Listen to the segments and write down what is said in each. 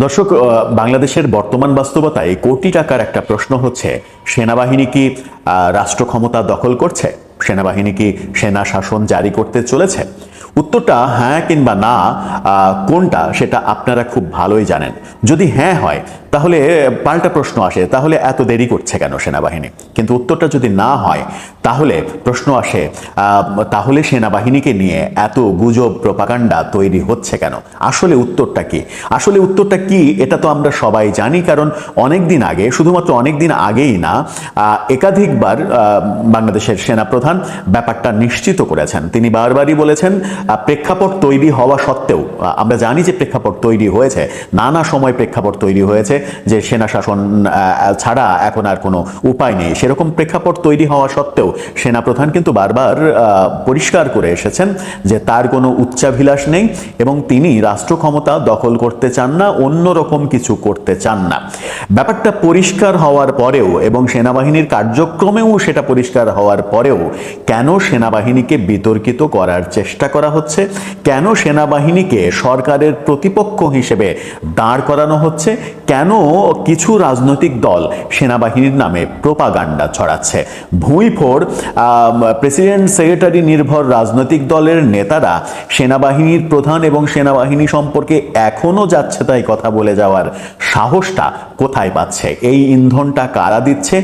দর্শক, বাংলাদেশের বর্তমান বাস্তবতায় কোটি টাকার একটা প্রশ্ন হচ্ছে, সেনাবাহিনী কি রাষ্ট্র ক্ষমতা দখল করছে? সেনাবাহিনী কি সেনা শাসন জারি করতে চলেছে? উত্তরটা হ্যাঁ কিংবা না, কোনটা সেটা আপনারা খুব ভালোই জানেন। যদি হ্যাঁ হয় তাহলে পাল্টা প্রশ্ন আসে, তাহলে এত দেরি করছে কেন সেনাবাহিনী? কিন্তু উত্তরটা যদি না হয় তাহলে প্রশ্ন আসে, তাহলে সেনাবাহিনীকে নিয়ে এত গুজব প্রপাগান্ডা তৈরি হচ্ছে কেন? আসলে উত্তরটা কি? আসলে উত্তরটা কি এটা তো আমরা সবাই জানি, কারণ অনেক দিন আগে, শুধুমাত্র অনেক দিন আগেই না, একাধিকবার বাংলাদেশের সেনাপ্রধান ব্যাপারটা নিশ্চিত করেছেন। তিনি বারবারই বলেছেন, প্রেক্ষাপট তৈরি হওয়া সত্ত্বেও, আমরা জানি যে প্রেক্ষাপট তৈরি হয়েছে, নানা সময় প্রেক্ষাপট তৈরি হয়েছে যে সেনা শাসন ছাড়া এখন আর কোনো উপায় নেই। সেরকম প্রেক্ষাপট তৈরি হওয়া সত্ত্বেও সেনাপ্রধান কিন্তু বারবার পরিষ্কার করে এসেছেন যে তার কোনো উচ্চাভিলাষ নেই এবং তিনি রাষ্ট্র ক্ষমতা দখল করতে চান না, অন্যরকম কিছু করতে চান না। ব্যাপারটা পরিষ্কার হওয়ার পরেও এবং সেনাবাহিনীর কার্যক্রমেও সেটা পরিষ্কার হওয়ার পরেও কেন সেনাবাহিনীকে বিতর্কিত করার চেষ্টা করা হচ্ছে? কেন সেনাবাহিনীকে সরকারের প্রতিপক্ষ হিসেবে দাঁড় করানো হচ্ছে? কেন কিছু রাজনৈতিক দল সেনাবাহিনীর নামে প্রোপাগান্ডা ছড়াচ্ছে? ভুঁইফোড় প্রেসিডেন্ট সেক্রেটারি নির্ভর রাজনৈতিক দলের নেতারা সেনাবাহিনীর প্রধান এবং সেনাবাহিনী সম্পর্কে এখনো যাচ্ছে তাই কথা বলে যাওয়ার সাহসটা কোথায় পাচ্ছে? এই ইন্ধনটা কারা দিচ্ছে?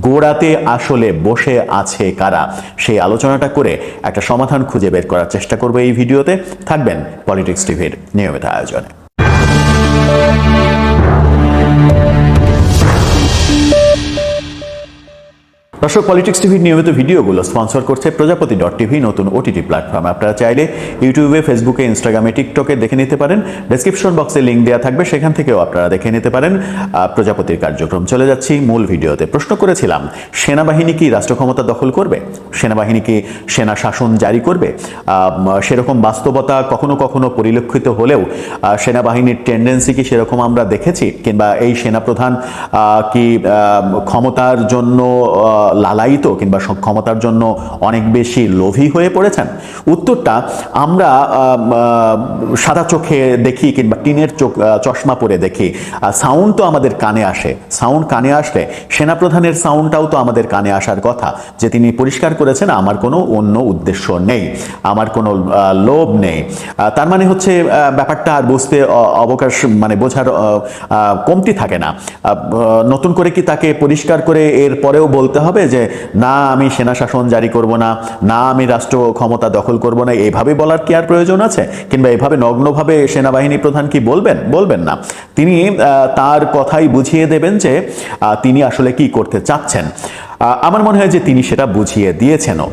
গোড়াতে আসলে বসে আছে কারা? সেই আলোচনাটা করে একটা সমাধান খুঁজে বের করার চেষ্টা করবো এই ভিডিওতে। থাকবেন পলিটিক্স টিভির নিয়মিত আয়োজনে। দর্শক, পলিটিক্স টিভির নিয়মিত ভিডিওগুলো স্পন্সর করছে প্রজাপতি.টিভি, নতুন ওটিটি প্ল্যাটফর্ম। আপনারা চাইলে ইউটিউবে, ফেসবুকে, ইনস্টাগ্রামে, টিকটকে দেখে নিতে পারেন। ডেসক্রিপশন বক্সে লিঙ্ক দেওয়া থাকবে, সেখান থেকেও আপনারা দেখে নিতে পারেন প্রজাপতির কার্যক্রম। চলে যাচ্ছি মূল ভিডিওতে। প্রশ্ন করেছিলাম, সেনাবাহিনী কি রাষ্ট্র ক্ষমতা দখল করবে? সেনাবাহিনী কি সেনা শাসন জারি করবে? সেরকম বাস্তবতা কখনো কখনো পরিলক্ষিত হলেও সেনাবাহিনীর টেন্ডেন্সি কি সেরকম আমরা দেখেছি? কিংবা এই সেনাপ্রধান কি ক্ষমতার জন্য লালায়িত কিংবা ক্ষমতার জন্য অনেক বেশি লোভী হয়ে পড়েছেন? উত্তরটা আমরা সাদা চোখে দেখি কিংবা টিনের চশমা পরে দেখি। সাউন্ড তো আমাদের কানে আসে, সাউন্ড কানে আসলে সেনাপ্রধানের সাউন্ডটাও তো আমাদের কানে আসার কথা, যে তিনি পরিষ্কার করেছেন আমার কোনো অন্য উদ্দেশ্য নেই, আমার কোনো লোভ নেই। তার মানে হচ্ছে ব্যাপারটা আর বুঝতে অবকাশ, মানে বোঝার কমতি থাকে না। নতুন করে কি তাকে পরিষ্কার করে এর পরেও বলতে হবে যে না আমি সেনা শাসন জারি করব না, না আমি রাষ্ট্র ক্ষমতা দখল করব না? এইভাবে বলার কি আর প্রয়োজন আছে? কিংবা এভাবে নগ্নভাবে সেনাবাহিনী প্রধান কি বলবেন না? তিনি তার কথাই বুঝিয়ে দেবেন যে তিনি আসলে কি করতে চাচ্ছেন। আমার মনে হয় যে তিনি সেটা বুঝিয়ে দিয়েছেনও।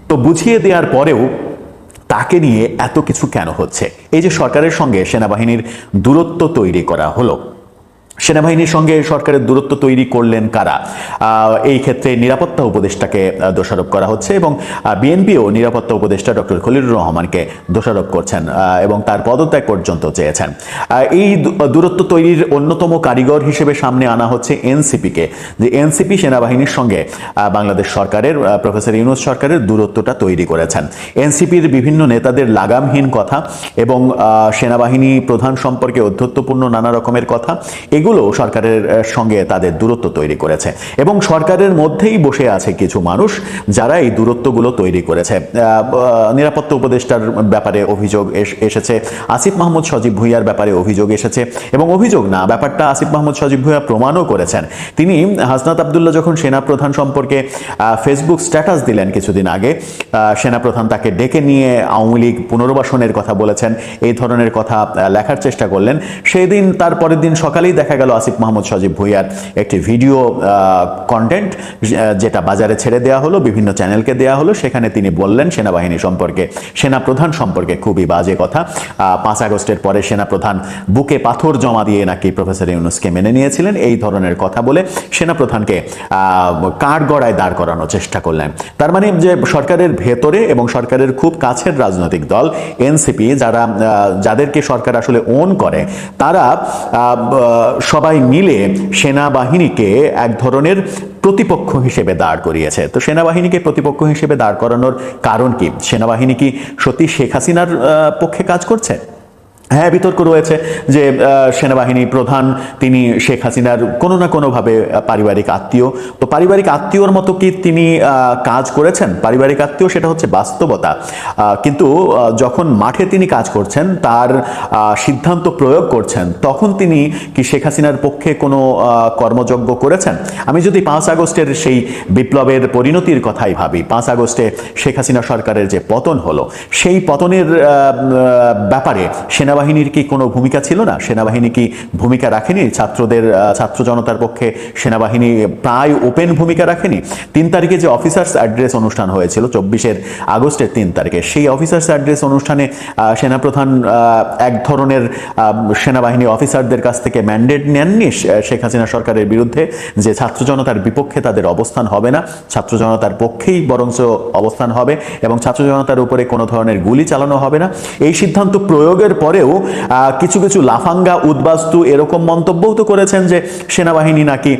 তো বুঝিয়ে দেওয়ার পরেও তাকে নিয়ে এত কিছু কেন হচ্ছে? এই যে সরকারের সঙ্গে সেনাবাহিনীর দূরত্ব তৈরি করা হলো, সেনাবাহিনীর সঙ্গে সরকারের দূরত্ব তৈরি করলেন কারা? এই ক্ষেত্রে নিরাপত্তা উপদেষ্টাকে দোষারোপ করা হচ্ছে এবং বিএনপিও নিরাপত্তা উপদেষ্টা ডক্টর খলিলুর রহমানকে দোষারোপ করছেন এবং তার পদত্যাগ পর্যন্ত চেয়েছেন। এই দূরত্ব তৈরির অন্যতম কারিগর হিসেবে সামনে আনা হচ্ছে এনসিপিকে, যে এনসিপি সেনাবাহিনীর সঙ্গে বাংলাদেশ সরকারের, প্রফেসর ইউনূস সরকারের দূরত্বটা তৈরি করেছেন। এনসিপির বিভিন্ন নেতাদের লাগামহীন কথা এবং সেনাবাহিনী প্রধান সম্পর্কে অধ্যত্বপূর্ণ নানা রকমের কথা, এগুলো সরকারের সঙ্গে তাদের দূরত্ব তৈরি করেছে এবং সরকারের মধ্যেই বসে আছে কিছু মানুষ যারা এই দূরত্বগুলো তৈরি করেছে। নিরাপত্তা উপদেষ্টার ব্যাপারে অভিযোগ এসেছে, আসিফ মাহমুদ সজীব ভুঁইয়ার ব্যাপারে অভিযোগ এসেছে এবং অভিযোগ না, ব্যাপারটা আসিফ মাহমুদ সজীব ভুঁইয়া প্রমাণও করেছেন। তিনি হাসনাত আবদুল্লাহ যখন সেনাপ্রধান সম্পর্কে ফেসবুক স্ট্যাটাস দিলেন কিছুদিন আগে, সেনাপ্রধান তাকে ডেকে নিয়ে আওয়ামী লীগ পুনর্বাসনের কথা বলেছেন, এই ধরনের কথা লেখার চেষ্টা করলেন। সেই দিন, তার পরের দিন সকালেই দেখা গেল আসিফ মাহমুদ সজীব ভুঁইয়ার একটি ভিডিও কন্টেন্ট যেটা বাজারে ছেড়ে দেওয়া হলো, বিভিন্ন চ্যানেলকে দেওয়া হলো। সেখানে তিনি বললেন সেনাবাহিনী সম্পর্কে, সেনাপ্রধান সম্পর্কে খুবই বাজে কথা। 5 আগস্টের পরে সেনাপ্রধান বুকে পাথর জমা দিয়ে নাকি প্রফেসর ইউনূসকে মেনে নিয়েছিলেন, এই ধরনের কথা বলে সেনাপ্রধানকে কাঠগড়ায় দাঁড় করানোর চেষ্টা করলেন। তার মানে যে সরকারের ভেতরে এবং সরকারের খুব কাছের রাজনৈতিক দল এনসিপি, যাদেরকে সরকার আসলে ওন করে, তারা সবাই মিলে সেনাবাহিনীকে এক ধরনের প্রতিপক্ষ হিসেবে দাঁড় করিয়েছে। তো সেনাবাহিনীকে প্রতিপক্ষ হিসেবে দাঁড় করানোর কারণ কি? সেনাবাহিনী কি সত্যি শেখ হাসিনার পক্ষে কাজ করছে? হ্যাঁ, বিতর্ক রয়েছে যে সেনাবাহিনী প্রধান তিনি শেখ হাসিনার কোনো না কোনোভাবে পারিবারিক আত্মীয়। তো পারিবারিক আত্মীয়র মতো কি তিনি কাজ করেছেন? পারিবারিক আত্মীয় সেটা হচ্ছে বাস্তবতা, কিন্তু যখন মাঠে তিনি কাজ করছেন, তার সিদ্ধান্ত প্রয়োগ করছেন, তখন তিনি কি শেখ হাসিনার পক্ষে কোনো কর্মযজ্ঞ করেছেন? আমি যদি 5 আগস্টের সেই বিপ্লবের পরিণতির কথাই ভাবি, 5 আগস্টে শেখ হাসিনা সরকারের যে পতন হলো, সেই পতনের ব্যাপারে সেনাবাহিনীর কি কোনো ভূমিকা ছিল না? সেনাবাহিনী কি ভূমিকা রাখেনি? ছাত্র জনতার পক্ষে সেনাবাহিনী প্রায় ওপেন ভূমিকা রাখেনি। 3 তারিখে যে অফিসার্স অ্যাড্রেস অনুষ্ঠান হয়েছিল, 24 আগস্টের 3 তারিখে, সেই অফিসার্স অ্যাড্রেস অনুষ্ঠানে সেনাপ্রধান এক ধরনের সেনাবাহিনী অফিসারদের কাছ থেকে ম্যান্ডেট নেননি শেখ হাসিনা সরকারের বিরুদ্ধে, যে ছাত্র জনতার বিপক্ষে তাদের অবস্থান হবে না, ছাত্র জনতার পক্ষেই বরঞ্চ অবস্থান হবে এবং ছাত্র জনতার উপরে কোনো ধরনের গুলি চালানো হবে না। এই সিদ্ধান্ত প্রয়োগের পরেও কিছু কিছু লাফাঙ্গা উদ্বাস্তু এরকম মন্তব্যও তো করেছেন যে সেনাবাহিনী নাকি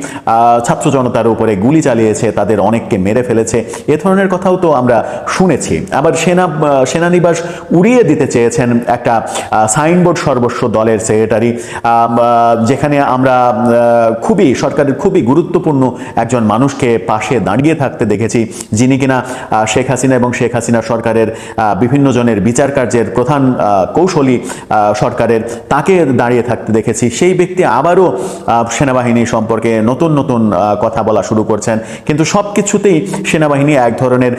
ছাত্র জনতার উপরে গুলি চালিয়েছে, তাদের অনেককে মেরে ফেলেছে। এ ধরনের কথাও তো আমরা শুনেছি। আবার সেনানিবাস উড়িয়ে দিতে চেয়েছেন একটা সাইনবোর্ড সর্বস্ব দলের সেক্রেটারি, যেখানে আমরা সরকারের খুবই গুরুত্বপূর্ণ একজন মানুষকে পাশে দাঁড়িয়ে থাকতে দেখেছি, যিনি কিনা শেখ হাসিনা এবং শেখ হাসিনা সরকারের বিভিন্ন জনের বিচার কার্যের প্রধান কৌশলী সরকারের, তাকে দাঁড়িয়ে থাকতে দেখেছি। সেই ব্যক্তি আবারও সেনাবাহিনী সম্পর্কে নতুন নতুন কথা বলা শুরু করছেন, কিন্তু সব কিছুতেই সেনাবাহিনী এক ধরনের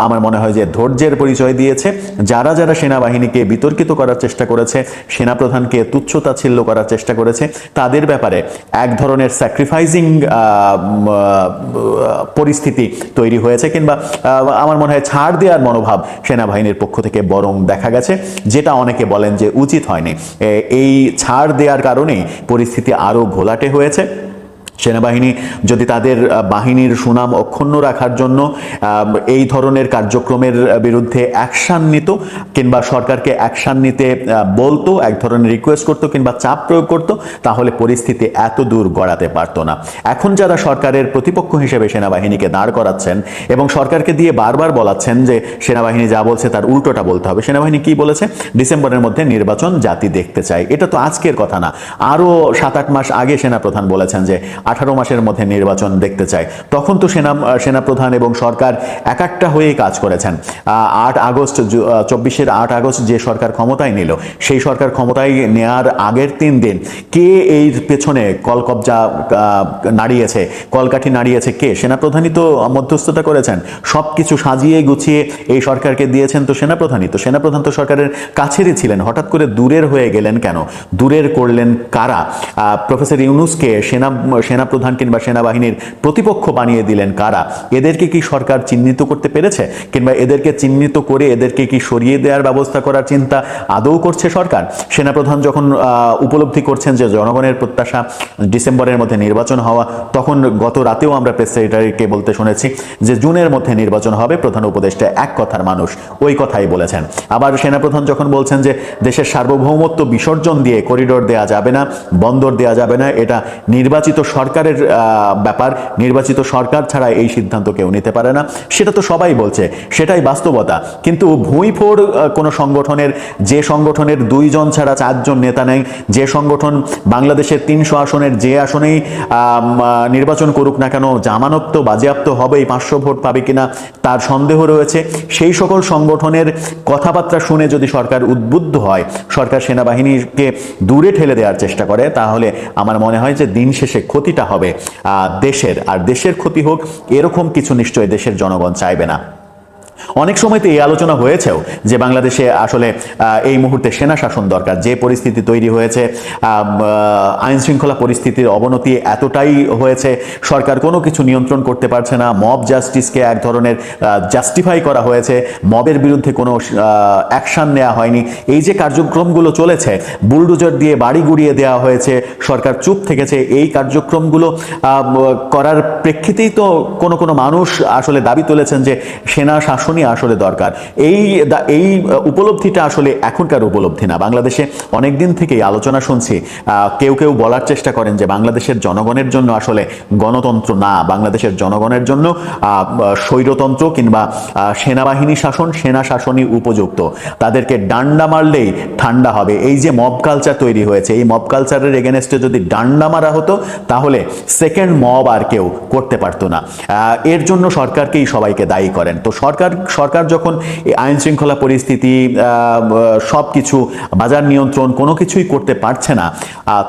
আমার মনে হয় যে ধৈর্যের পরিচয় দিয়েছে। যারা যারা সেনাবাহিনীকে বিতর্কিত করার চেষ্টা করেছে, সেনাপ্রধানকে তুচ্ছতাচ্ছিল্য করার চেষ্টা করেছে, তাদের ব্যাপারে এক ধরনের স্যাক্রিফাইসিং পরিস্থিতি তৈরি হয়েছে, কিংবা আমার মনে হয় ছাড় দেওয়ার মনোভাব সেনাবাহিনীর পক্ষ থেকে বরং দেখা গেছে, যেটা অনেকে বলেন যে উচিত হয়নি। এই ছাড় দেওয়ার কারণেই পরিস্থিতি আরও ঘোলাটে হয়েছে। সেনাবাহিনী যদি তাদের বাহিনীর সুনাম অক্ষুণ্ণ রাখার জন্য এই ধরনের কার্যক্রমের বিরুদ্ধে অ্যাকশান নিত, কিংবা সরকারকে অ্যাকশান নিতে বলতো, এক ধরনের রিকোয়েস্ট করতো কিংবা চাপ প্রয়োগ করতো, তাহলে পরিস্থিতি এত দূর গড়াতে পারতো না। এখন যারা সরকারের প্রতিপক্ষ হিসেবে সেনাবাহিনীকে দাঁড় করাচ্ছেন এবং সরকারকে দিয়ে বারবার বলাচ্ছেন যে সেনাবাহিনী যা বলছে তার উল্টোটা বলতে হবে, সেনাবাহিনী কি বলেছে? ডিসেম্বরের মধ্যে নির্বাচন জাতি দেখতে চায়। এটা তো আজকের কথা না, আরও 7-8 মাস আগে সেনাপ্রধান বলেছেন যে 18 মাসের মধ্যে নির্বাচন দেখতে চায়। তখন তো সেনাপ্রধান এবং সরকার একাট্টা হয়েই কাজ করেছেন। 24 আগস্ট যে সরকার ক্ষমতায় নিল, সেই সরকার ক্ষমতায় নেয়ার আগের 3 দিন কে এই পেছনে কলকবজা নাড়িয়েছে, কলকাঠি নাড়িয়েছে কে? সেনাপ্রধানই তো মধ্যস্থতা করেছেন। সব কিছু সাজিয়ে গুছিয়ে এই সরকারকে দিয়েছেন তো সেনাপ্রধানই। তো সেনাপ্রধান তো সরকারের কাছেরই ছিলেন, হঠাৎ করে দূরের হয়ে গেলেন কেন? দূরের করলেন কারা? প্রফেসর ইউনূসকে সেনাপ্রধান কিংবা সেনাবাহিনীর প্রতিপক্ষ বানিয়ে দিলেন কারা? এদেরকে কি সরকার চিহ্নিত করতে পেরেছে? কিংবা এদেরকে চিহ্নিত করে এদেরকে কি সরিয়ে দেওয়ার ব্যবস্থা করার চিন্তা আদৌ করছে সরকার? সেনাপ্রধান যখন উপলব্ধি করছেন যে জনগণের প্রত্যাশা ডিসেম্বরের মধ্যে নির্বাচন হওয়া, তখন গত রাতেও আমরা প্রেস সেক্রেটারিকে বলতে শুনেছি যে জুনের মধ্যে নির্বাচন হবে। প্রধান উপদেষ্টা এক কথার মানুষ, ওই কথাই বলেছেন। আবার সেনাপ্রধান যখন বলছেন যে দেশের সার্বভৌমত্ব বিসর্জন দিয়ে করিডোর দেয়া যাবে না, বন্দর দেয়া যাবে না, এটা নির্বাচিত সরকারের ব্যাপার, নির্বাচিত সরকার ছাড়া এই সিদ্ধান্ত কেউ নিতে পারে না, সেটা তো সবাই বলছে, সেটাই বাস্তবতা। কিন্তু ভুঁইফোড় কোনো সংগঠনের, যে সংগঠনের 2 জন ছাড়া 4 জন নেতা নেই, যে সংগঠন বাংলাদেশের 300 আসনের যে আসনেই নির্বাচন করুক না কেন জামানত তো বাজেয়াপ্ত হবেই, 500 ভোট পাবে কিনা তার সন্দেহ রয়েছে, সেই সকল সংগঠনের কথাবার্তা শুনে যদি সরকার উদ্বুদ্ধ হয়, সরকার সেনাবাহিনীকে দূরে ঠেলে দেওয়ার চেষ্টা করে, তাহলে আমার মনে হয় যে দিন শেষে ক্ষতিটা হবে দেশের। আর দেশের ক্ষতি হোক এরকম কিছু নিশ্চয়ই দেশের জনগণ চাইবে না। অনেক সময় তো এই আলোচনা হয়েছেও যে বাংলাদেশে আসলে এই মুহূর্তে সেনা শাসন দরকার। যে পরিস্থিতি তৈরি হয়েছে, আইন শৃঙ্খলা পরিস্থিতির অবনতি এতটাই হয়েছে, সরকার কোনো কিছু নিয়ন্ত্রণ করতে পারছে না, মব জাস্টিসকে এক ধরনের জাস্টিফাই করা হয়েছে, মবের বিরুদ্ধে কোনো অ্যাকশন নেওয়া হয়নি। এই যে কার্যক্রমগুলো চলেছে, বুলডোজার দিয়ে বাড়ি গুড়িয়ে দেওয়া হয়েছে, সরকার চুপ থেকেছে, এই কার্যক্রমগুলো করার প্রেক্ষিতেই তো কোনো মানুষ আসলে দাবি তুলেছেন যে সেনা শাসন শাসনই আসলে দরকার। এই উপলব্ধিটা আসলে এখনকার উপলব্ধি না। বাংলাদেশে অনেক দিন থেকেই আলোচনা শুনছি, কেউ কেউ বলার চেষ্টা করেন যে বাংলাদেশের জনগণের জন্য আসলে গণতন্ত্র না, বাংলাদেশের জনগণের জন্য স্বৈরতন্ত্র কিংবা সেনাবাহিনী শাসন, সেনা শাসনই উপযুক্ত, তাদেরকে ডান্ডা মারলেই ঠান্ডা হবে। এই যে মব কালচার তৈরি হয়েছে, এই মব কালচারের এগেনস্টে যদি ডান্ডা মারা হতো তাহলে সেকেন্ড মব আর কেউ করতে পারতো না। এর জন্য সরকারকেই সবাইকে দায়ী করেন। তো সরকার যখন আইন শৃঙ্খলা পরিস্থিতি, সব কিছু, বাজার নিয়ন্ত্রণ কোনো কিছুই করতে পারছে না,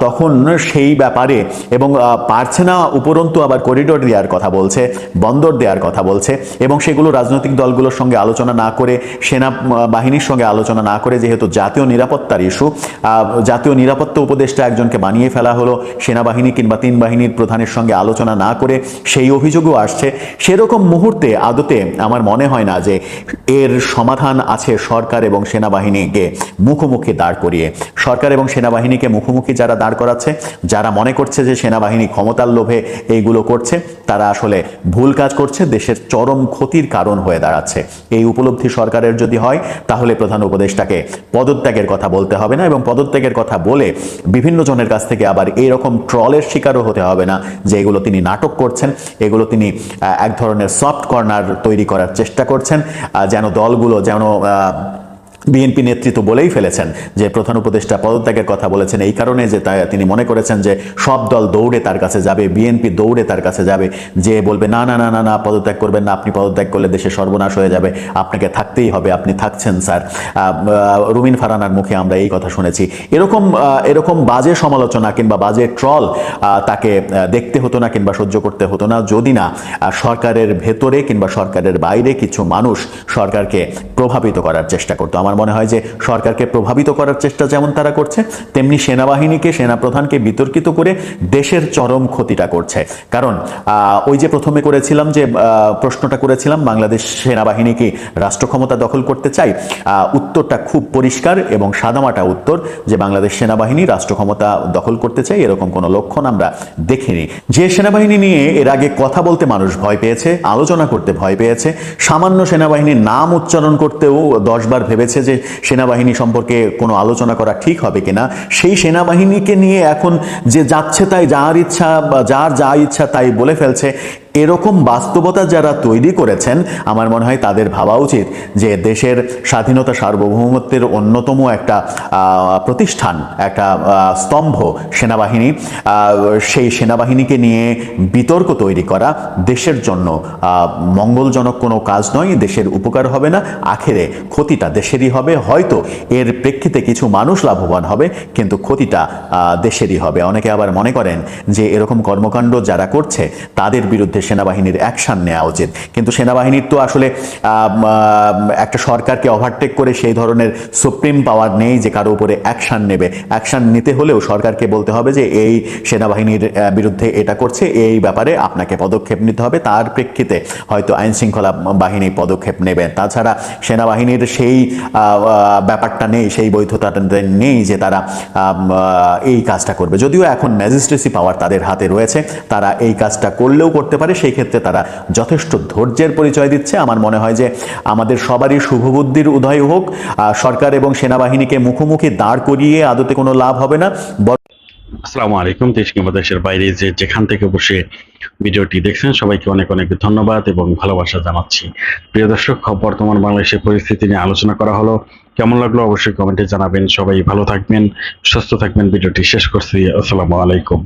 তখন সেই ব্যাপারে এবং পারছে না উপরন্তু আবার করিডোর দেওয়ার কথা বলছে, বন্দর দেওয়ার কথা বলছে, এবং সেগুলো রাজনৈতিক দলগুলোর সঙ্গে আলোচনা না করে, সেনা বাহিনীর সঙ্গে আলোচনা না করে, যেহেতু জাতীয় নিরাপত্তার ইস্যু, জাতীয় নিরাপত্তা উপদেষ্টা একজনকে বানিয়ে ফেলা হলো সেনাবাহিনী কিংবা 3 বাহিনীর প্রধানের সঙ্গে আলোচনা না করে, সেই অভিযোগও আসছে। সেরকম মুহূর্তে আদতে আমার মনে হয় না যে এর সমাধান আছে সরকার এবং সেনাবাহিনীকে মুখোমুখি দাঁড় করিয়ে। সরকার এবং সেনাবাহিনীকে মুখোমুখি যারা দাঁড় করাচ্ছে, যারা মনে করছে যে সেনাবাহিনী ক্ষমতার লোভে এইগুলো করছে, তারা আসলে ভুল কাজ করছে, দেশের চরম ক্ষতির কারণ হয়ে দাঁড়াচ্ছে। এই উপলব্ধি সরকারের যদি হয় তাহলে প্রধান উপদেষ্টাকে পদত্যাগের কথা বলতে হবে না, এবং পদত্যাগের কথা বলে বিভিন্ন জনের কাছ থেকে আবার এইরকম ট্রলের শিকারও হতে হবে না যে এগুলো তিনি নাটক করছেন, এগুলো তিনি এক ধরনের সফট কর্নার তৈরি করার চেষ্টা করছেন, যেন দলগুলো, যেন বিএনপি নেতৃত্ব বলেই ফেলেছেন যে প্রধান উপদেষ্টা পদত্যাগের কথা বলেছেন এই কারণে যে তিনি মনে করেছেন যে সব দল দৌড়ে তার কাছে যাবে, বিএনপি দৌড়ে তার কাছে যাবে, যে বলবে না না না না না পদত্যাগ করবেন না, আপনি পদত্যাগ করলে দেশের সর্বনাশ হয়ে যাবে, আপনাকে থাকতেই হবে, আপনি থাকছেন স্যার। রুমিন ফারহানার মুখে আমরা এই কথা শুনেছি। এরকম বাজে সমালোচনা কিংবা বাজে ট্রল তাকে দেখতে হতো না কিংবা সহ্য করতে হতো না যদি না সরকারের ভেতরে কিংবা সরকারের বাইরে কিছু মানুষ সরকারকে প্রভাবিত করার চেষ্টা করতো। আমার মনে হয় যে সরকারকে প্রভাবিত করার চেষ্টা যেমন তারা করছে, তেমনি সেনাবাহিনীকে, সেনাপ্রধানকে বিতর্কিত করে দেশের চরম ক্ষতিটা করছে। কারণ ওই যে প্রথমে করেছিলাম, যে প্রশ্নটা করেছিলাম, বাংলাদেশ সেনাবাহিনী কি রাষ্ট্র ক্ষমতা দখল করতে চাই, উত্তরটা খুব পরিষ্কার এবং সাদামাটা উত্তর যে বাংলাদেশ সেনাবাহিনী রাষ্ট্র ক্ষমতা দখল করতে চাই, এরকম কোনো লক্ষণ আমরা দেখিনি। যে সেনাবাহিনী নিয়ে এর আগে কথা বলতে মানুষ ভয় পেয়েছে, আলোচনা করতে ভয় পেয়েছে, সামান্য সেনাবাহিনীর নাম উচ্চারণ করতেও 10 বার ভেবেছে যে সেনাবাহিনী সম্পর্কে কোনো আলোচনা করা ঠিক হবে কিনা, সেই সেনাবাহিনীকে নিয়ে এখন যে যাচ্ছে তাই, যার ইচ্ছা বা যার যা ইচ্ছা তাই বলে ফেলছে, এরকম বাস্তবতা যারা তৈরি করেছেন, আমার মনে হয় তাদের ভাবা উচিত যে দেশের স্বাধীনতা সার্বভৌমত্বের অন্যতম একটা প্রতিষ্ঠান, একটা স্তম্ভ সেনাবাহিনী, সেই সেনাবাহিনীকে নিয়ে বিতর্ক তৈরি করা দেশের জন্য মঙ্গলজনক কোনো কাজ নয়, দেশের উপকার হবে না, আখেরে ক্ষতিটা দেশেরই হবে। হয়তো এর প্রেক্ষিতে কিছু মানুষ লাভবান হবে, কিন্তু ক্ষতিটা দেশেরই হবে। অনেকে আবার মনে করেন যে এরকম কর্মকাণ্ড যারা করছে তাদের বিরুদ্ধে সেনাবাহিনীর অ্যাকশন নেওয়া উচিত, কিন্তু সেনাবাহিনীর তো আসলে একটা সরকারকে ওভারটেক করে সেই ধরনের সুপ্রিম পাওয়ার নেই যে কারো উপরে অ্যাকশন নেবে। অ্যাকশন নিতে হলেও সরকারকে বলতে হবে যে এই সেনাবাহিনীর বিরুদ্ধে এটা করছে, এই ব্যাপারে আপনাকে পদক্ষেপ নিতে হবে, তার প্রেক্ষিতে হয়তো আইন শৃঙ্খলা বাহিনী পদক্ষেপ নেবে। তাছাড়া সেনাবাহিনীর সেই ব্যাপারটা নেই, সেই বৈধতাটা নেই যে তারা এই কাজটা করবে। যদিও এখন ম্যাজিস্ট্রেসি পাওয়ার তাদের হাতে রয়েছে, তারা এই কাজটা করলেও করতে পারে, সেই ক্ষেত্রে তারা যথেষ্ট ধৈর্যের পরিচয় দিচ্ছে। আমার মনে হয় যে আমাদের সবারই শুভবুদ্ধির উদয় হোক, সরকার এবং সেনাবাহিনীকে মুখোমুখি দাঁড় করিয়ে আদতে কোনো লাভ হবে না। আসসালামু আলাইকুম। দেশ কিংবা দেশের বাইরে যেখান থেকে বসে ভিডিওটি দেখছেন সবাইকে অনেক অনেক ধন্যবাদ এবং ভালোবাসা জানাচ্ছি। প্রিয় দর্শক, বর্তমান বাংলাদেশের পরিস্থিতি নিয়ে আলোচনা করা হলো, কেমন লাগলো অবশ্যই কমেন্টে জানাবেন। সবাই ভালো থাকবেন, সুস্থ থাকবেন। ভিডিওটি শেষ করছি। আসসালামু আলাইকুম।